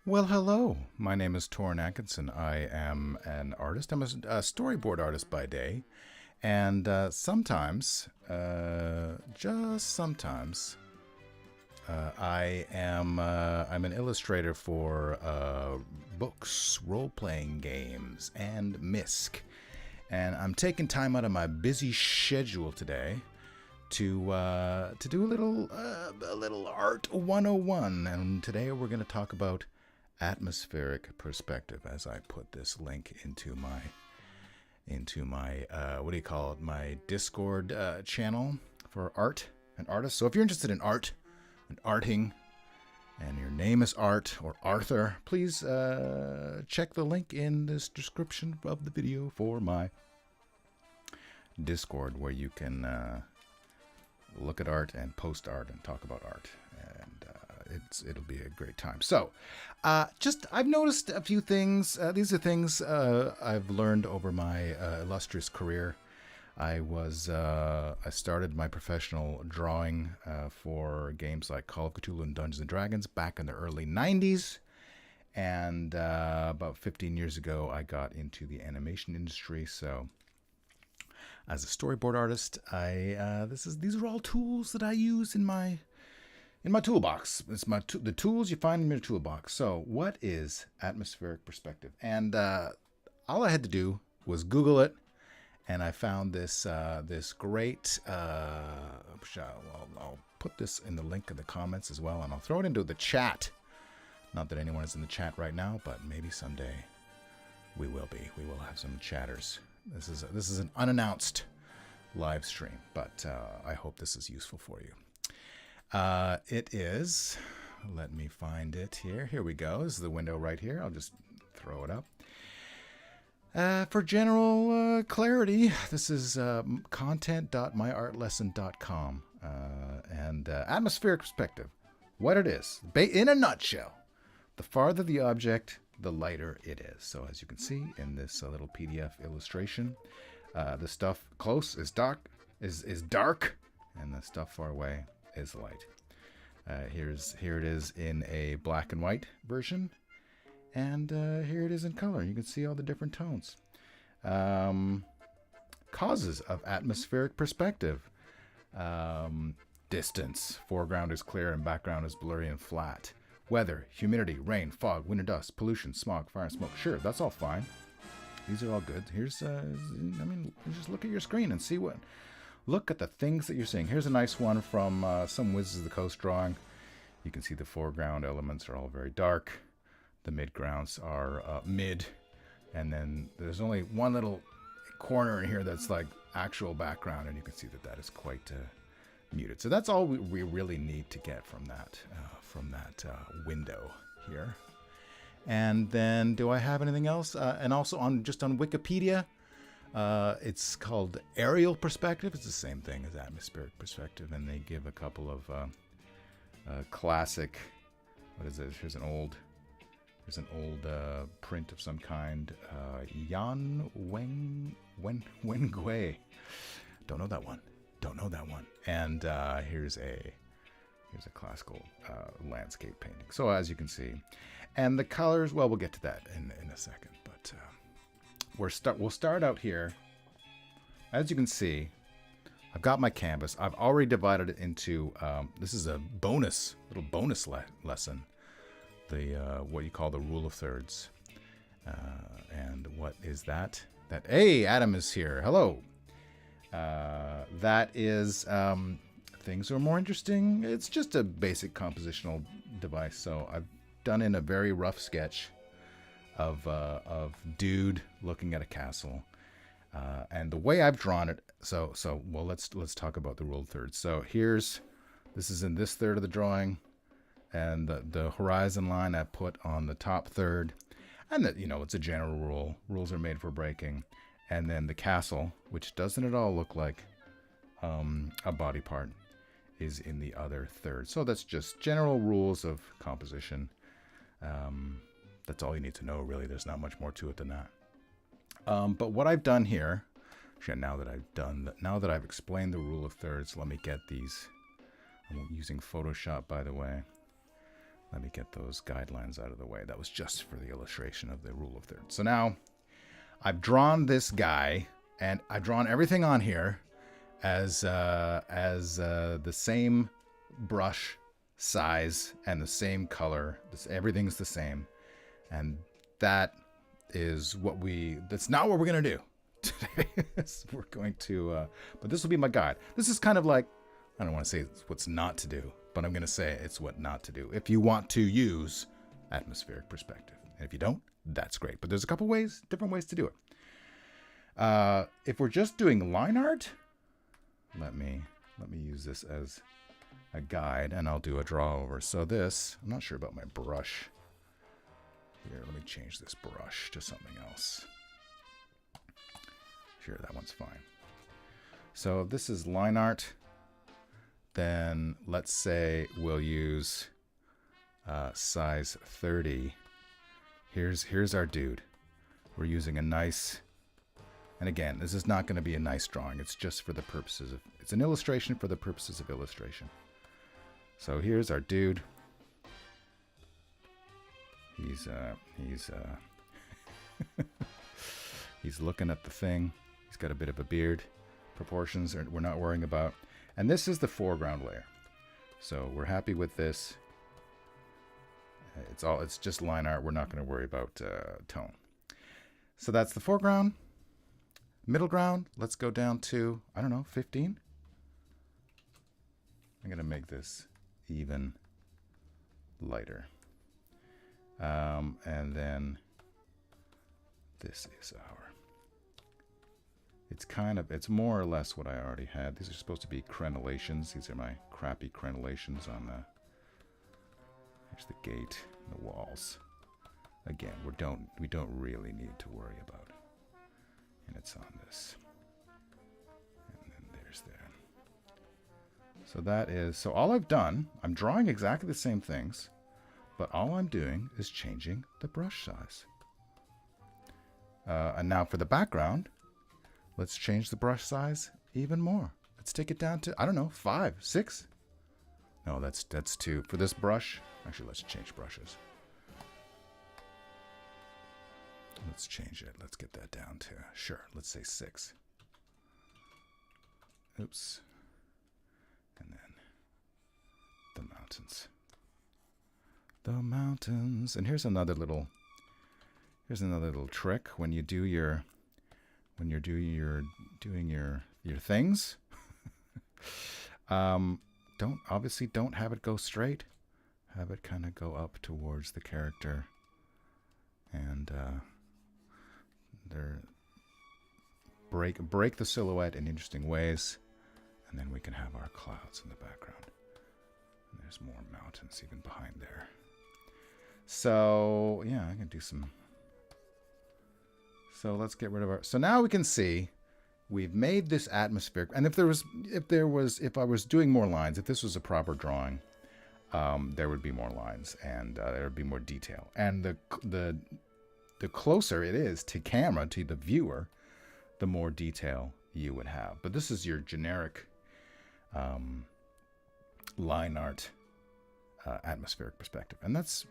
Well, hello. My name is Toren Atkinson. I am an artist. I'm a storyboard artist by day, and just sometimes, I'm an illustrator for books, role-playing games, and MISC. And I'm taking time out of my busy schedule today to do a little art 101. And today we're going to talk about atmospheric perspective, as I put this link into my what do you call it, my Discord channel for art and artists. So if you're interested in art and arting, and your name is Art or Arthur, please check the link in this description of the video for my Discord, where you can look at art and post art and talk about art, and it'll be a great time. So, I've noticed a few things. These are things I've learned over my illustrious career. I started my professional drawing for games like Call of Cthulhu and Dungeons and Dragons back in the early '90s, and about 15 years ago, I got into the animation industry. So, as a storyboard artist, these are all tools that I use in my toolbox. It's the tools you find in your toolbox. So, what is atmospheric perspective? And all I had to do was Google it, and I found this great. I'll put this in the link in the comments as well, and I'll throw it into the chat. Not that anyone is in the chat right now, but maybe someday we will be. We will have some chatters. This is an unannounced live stream, but I hope this is useful for you. It is. Let me find it here. Here we go. This is the window right here. I'll just throw it up. For general clarity, this is content.myartlesson.com, and atmospheric perspective. What it is, in a nutshell, the farther the object, the lighter it is. So as you can see in this little PDF illustration, the stuff close is dark, and the stuff far away is light. Here it is in a black and white version, and here it is in color. You can see all the different tones. Causes of atmospheric perspective. Distance. Foreground is clear and background is blurry and flat. Weather, humidity, rain, fog, wind and dust, pollution, smog, fire and smoke. Sure, that's all fine. These are all good. Here's, just look at your screen and see look at the things that you're seeing. Here's a nice one from some Wizards of the Coast drawing. You can see the foreground elements are all very dark. The midgrounds are mid. And then there's only one little corner in here that's like actual background, and you can see that is quite muted. So that's all we really need to get from that window here. And then, do I have anything else? And also on Wikipedia, it's called aerial perspective. It's the same thing as atmospheric perspective, and they give a couple of classic. What is this? Here's an old print of some kind. Yan Wengui. Don't know that one. And here's a classical landscape painting. So as you can see, and the colors. Well, we'll get to that in a second. But we'll start out here. As you can see, I've got my canvas. I've already divided it into. This is a little bonus lesson. What you call the rule of thirds. And what is that? Hey, Adam is here. Hello. That is things are more interesting. It's just a basic compositional device. So I've done in a very rough sketch of dude looking at a castle, and the way I've drawn it. So let's talk about the rule of thirds. So this is in this third of the drawing, and the horizon line I put on the top third, and that it's a general rule. Rules are made for breaking. And then the castle, which doesn't at all look like a body part, is in the other third. So that's just general rules of composition. That's all you need to know, really. There's not much more to it than that. But what I've done here, now that I've explained the rule of thirds, let me get these. I'm using Photoshop, by the way. Let me get those guidelines out of the way. That was just for the illustration of the rule of thirds. So now I've drawn this guy, and I've drawn everything on here as the same brush size and the same color. Everything's the same, and that is that's not what we're gonna do today. We're going to, but this will be my guide. This is kind of like, I don't want to say what's not to do, but I'm gonna say it's what not to do if you want to use atmospheric perspective. And if you don't, that's great. But there's a couple ways, different ways to do it. If we're just doing line art, let me use this as a guide, and I'll do a draw over. So this, I'm not sure about my brush. Here, let me change this brush to something else. Sure, that one's fine. So if this is line art, then let's say we'll use size 30. Here's our dude. We're using a nice, and again, this is not going to be a nice drawing. It's just for the purposes of, it's an illustration for the purposes of illustration. So here's our dude. He's looking at the thing. He's got a bit of a beard. Proportions we're not worrying about. And this is the foreground layer. So we're happy with this. It's just line art. We're not going to worry about tone. So that's the foreground. Middle ground, let's go down to, I don't know, 15. I'm going to make this even lighter. And then this is it's more or less what I already had. These are supposed to be crenellations. These are my crappy crenellations on here's the gate and the walls. Again, we don't really need to worry about it. And it's on this. And then there's there. So all I've done, I'm drawing exactly the same things, but all I'm doing is changing the brush size. And now for the background, let's change the brush size even more. Let's take it down to, I don't know, 5, 6. No, that's 2. For this brush, actually, let's change brushes. Let's change it. Let's get that down to, sure, let's say 6. Oops. And then the mountains. The mountains. And here's another little trick when you do your doing your things. Don't have it go straight. Have it kind of go up towards the character, and break the silhouette in interesting ways, and then we can have our clouds in the background. And there's more mountains even behind there. So yeah, I can do some. So let's get rid of our. So now we can see we've made this atmospheric. And if I was doing more lines, if this was a proper drawing, there would be more lines and there would be more detail. And the closer it is to camera, to the viewer, the more detail you would have. But this is your generic line art atmospheric perspective. And that's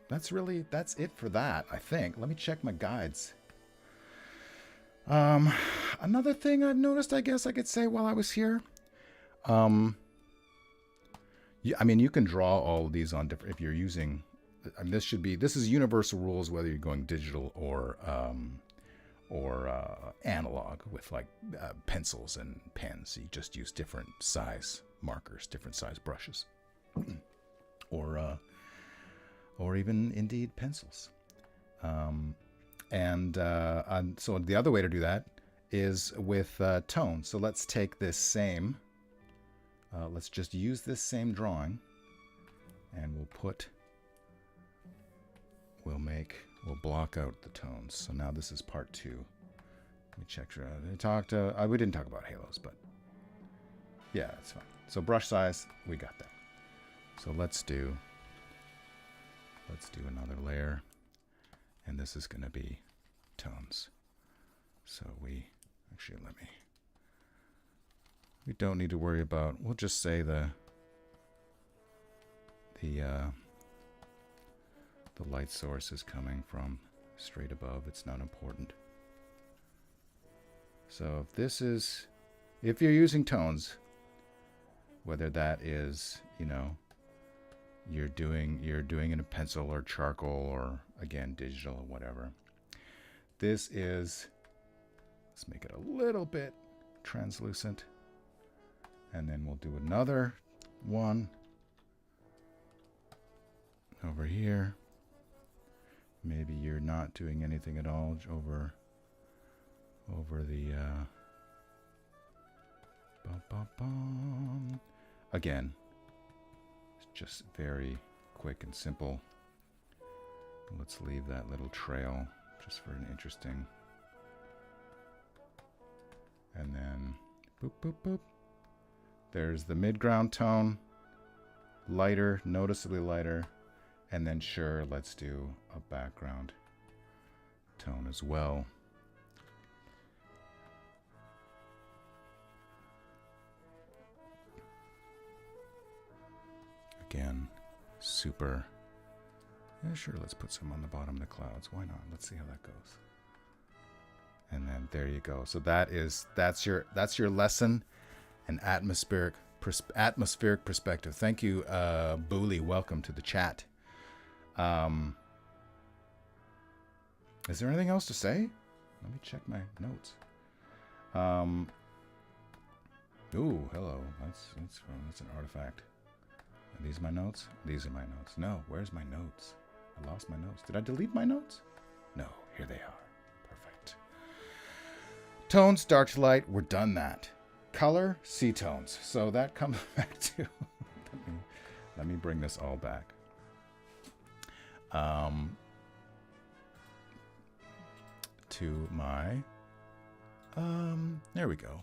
it for that, I think. Let me check my guides. Another thing I've noticed, I guess I could say while I was here, I mean, you can draw all of these on different, if you're using, I mean, this is universal rules, whether you're going digital or analog with like pencils and pens. You just use different size markers, different size brushes, or even indeed pencils. And so the other way to do that is with tone. So let's take this same, let's just use this same drawing, and we'll block out the tones. So now this is part 2. Let me check. We didn't talk about halos, but yeah, that's fine. So brush size, we got that. So let's do another layer. And this is going to be tones. So we don't need to worry about, we'll just say the the light source is coming from straight above. It's not important. So if this is, if you're using tones, whether that is, you know, you're doing in a pencil or charcoal or again digital or whatever. This is, let's make it a little bit translucent, and then we'll do another one over here. Maybe you're not doing anything at all over the again, it's just very quick and simple. Let's leave that little trail just for an interesting, and then boop boop boop, there's the mid-ground tone, lighter, noticeably lighter. And then sure, let's do a background tone as well. Again, super. Yeah, sure, let's put some on the bottom of the clouds. Why not? Let's see how that goes. And then there you go. So that's your lesson in atmospheric perspective. Thank you, Booley. Welcome to the chat. Is there anything else to say? Let me check my notes. Ooh, hello. That's an artifact. Are these my notes? These are my notes. No, where's my notes? I lost my notes. Did I delete my notes? No, here they are. Perfect. Tones, dark to light. We're done that. Color, sea tones. So that comes back to. let me bring this all back. To my, there we go.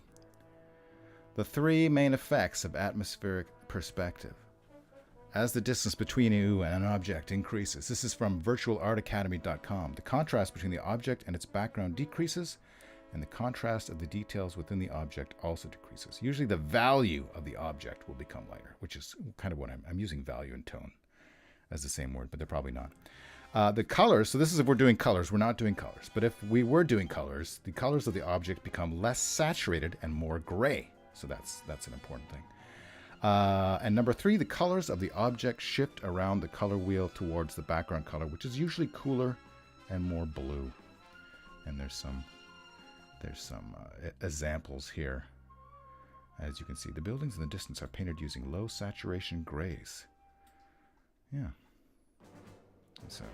The three main effects of atmospheric perspective. As the distance between you and an object increases, this is from virtualartacademy.com. The contrast between the object and its background decreases, and the contrast of the details within the object also decreases. Usually the value of the object will become lighter, which is kind of what I'm using value and tone as the same word, but they're probably not. The colors, so this is if we're doing colors. We're not doing colors. But if we were doing colors, the colors of the object become less saturated and more gray. So that's an important thing. And number 3, the colors of the object shift around the color wheel towards the background color, which is usually cooler and more blue. And there's some examples here. As you can see, the buildings in the distance are painted using low saturation grays. Yeah. So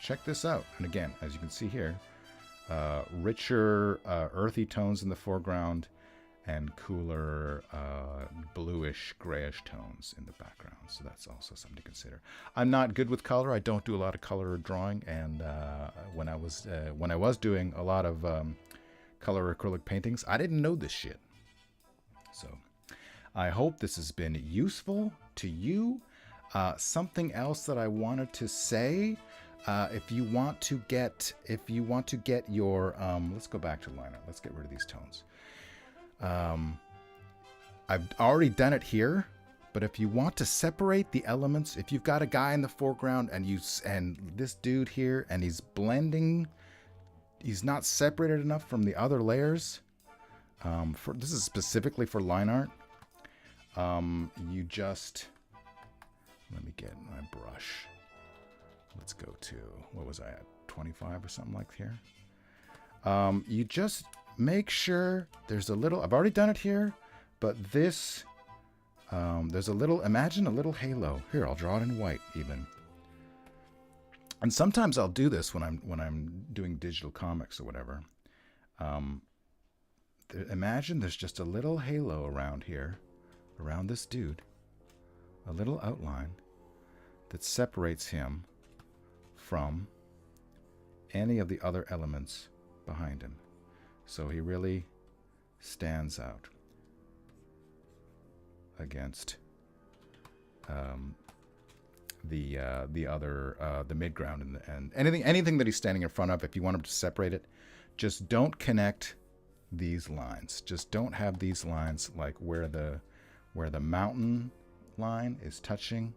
check this out. And again, as you can see here, richer earthy tones in the foreground and cooler bluish grayish tones in the background. So that's also something to consider. I'm not good with color. I don't do a lot of color drawing, and when I was doing a lot of color acrylic paintings, I didn't know this shit. So I hope this has been useful to you. Something else that I wanted to say, if you want to get your, let's go back to liner. Let's get rid of these tones. I've already done it here, but if you want to separate the elements, if you've got a guy in the foreground and this dude here, and he's blending, he's not separated enough from the other layers. This is specifically for line art. You just, let me get my brush. Let's go to, what was I at? 25 or something like here. You just make sure there's a little, I've already done it here, but this, there's a little, imagine a little halo. Here, I'll draw it in white even. And sometimes I'll do this when I'm doing digital comics or whatever. Imagine there's just a little halo around here, around this dude, a little outline that separates him from any of the other elements behind him. So he really stands out against the midground and anything that he's standing in front of. If you want him to separate it, just don't connect these lines. Just don't have these lines like where the mountain line is touching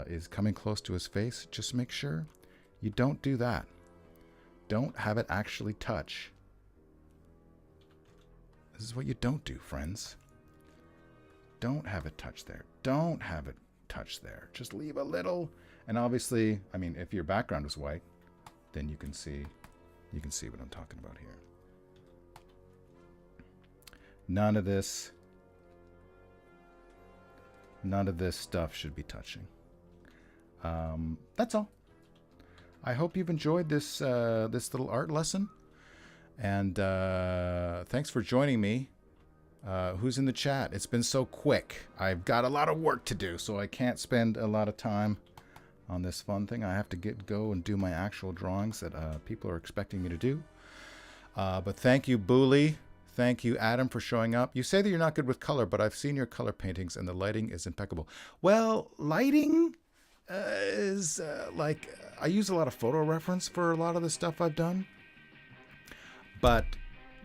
is coming close to his face, just make sure you don't do that. Don't have it actually touch. This is what you don't do, friends. Don't have it touch there. Don't have it touch there. Just leave a little. And obviously, I mean, if your background is white, then you can see what I'm talking about here. None of this stuff should be touching. That's all. I hope you've enjoyed this little art lesson. And thanks for joining me. Who's in the chat? It's been so quick. I've got a lot of work to do, so I can't spend a lot of time on this fun thing. I have to go and do my actual drawings that people are expecting me to do. But thank you, Booley. Thank you, Adam, for showing up. You say that you're not good with color, but I've seen your color paintings and the lighting is impeccable. Well, lighting is like, I use a lot of photo reference for a lot of the stuff I've done. But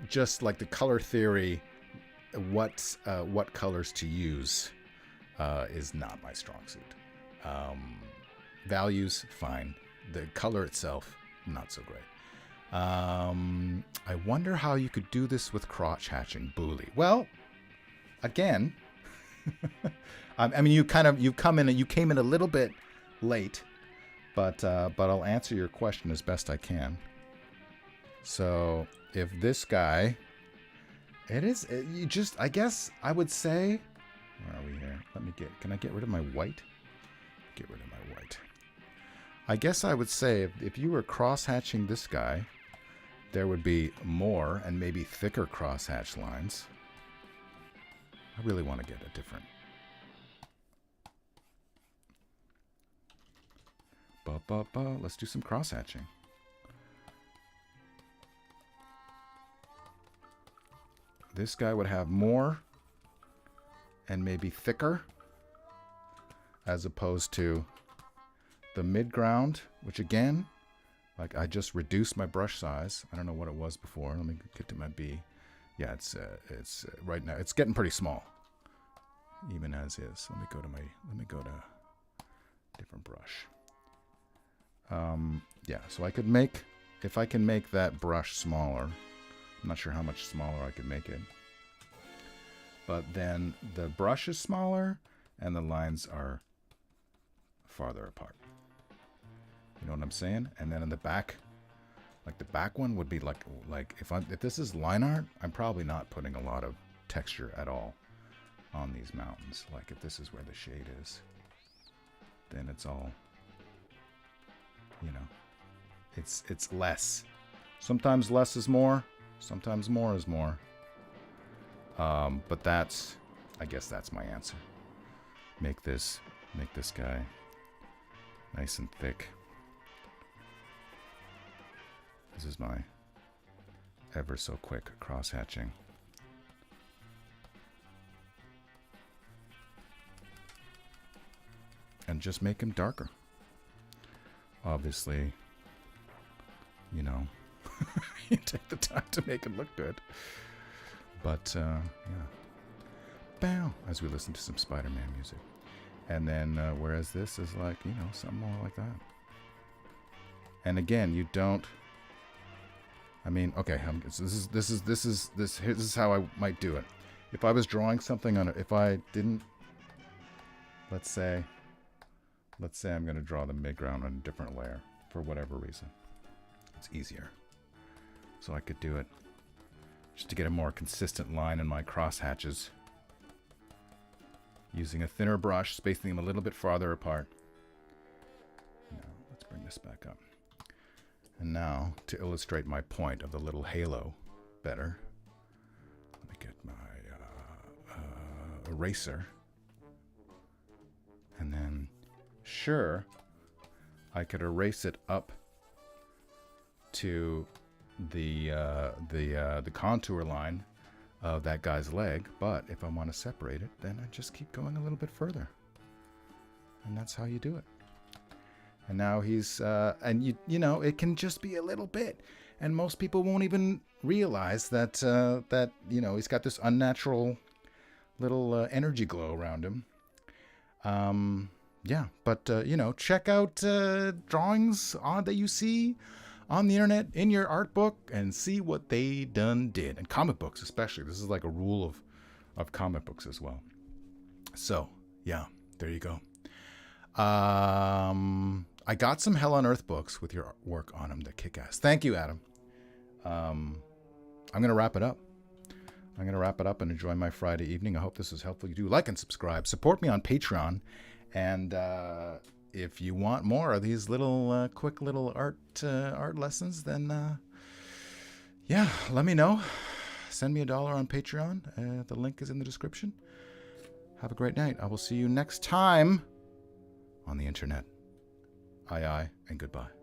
just like the color theory, what colors to use is not my strong suit. Values, fine. The color itself, not so great. I wonder how you could do this with crotch hatching, Booley. Well, again, I mean, you came in a little bit late, but I'll answer your question as best I can. So if this guy, I guess I would say, where are we here? Can I get rid of my white? Get rid of my white. I guess I would say if you were cross-hatching this guy, there would be more and maybe thicker cross-hatch lines. I really want to get a different. Let's do some cross-hatching. This guy would have more and maybe thicker as opposed to the mid-ground, which again, like I just reduced my brush size. I don't know what it was before. Let me get to my B. Yeah, it's right now it's getting pretty small, even as is. Let me go to different brush. Yeah, so I could make, if I can make that brush smaller. I'm not sure how much smaller I could make it. But then the brush is smaller and the lines are farther apart. You know what I'm saying? And then in the back, like the back one would be like if this is line art, I'm probably not putting a lot of texture at all on these mountains. Like if this is where the shade is, then it's all, you know, it's less. Sometimes less is more. Sometimes more is more. But I guess that's my answer. Make this guy nice and thick. This is my ever so quick cross hatching. And just make him darker. Obviously, you know, you take the time to make it look good. But, yeah. Bow, as we listen to some Spider-Man music. And then, whereas this is like, you know, something more like that. And again, you don't, I mean, okay, so this is how I might do it. If I was drawing something on it, if I didn't, let's say I'm going to draw the midground on a different layer for whatever reason. It's easier. So I could do it just to get a more consistent line in my cross hatches. Using a thinner brush, spacing them a little bit farther apart. Now, let's bring this back up. And now, to illustrate my point of the little halo better, let me get my eraser. And then, sure, I could erase it up to the contour line of that guy's leg, but if I want to separate it, then I just keep going a little bit further. And that's how you do it. And now he's, and you know, it can just be a little bit. And most people won't even realize that, that, you know, he's got this unnatural little energy glow around him. yeah, but check out drawings that you see on the internet in your art book and see what they done did. And comic books especially. This is like a rule of comic books as well. So yeah, there you go. I got some Hell on Earth books with your work on them that kick ass. Thank you, Adam. I'm gonna wrap it up. And enjoy my Friday evening. I hope this was helpful. You do like and subscribe. Support me on Patreon. And if you want more of these little quick little art lessons, then let me know. Send me $1 on Patreon. The link is in the description. Have a great night. I will see you next time on the internet. Aye, and goodbye.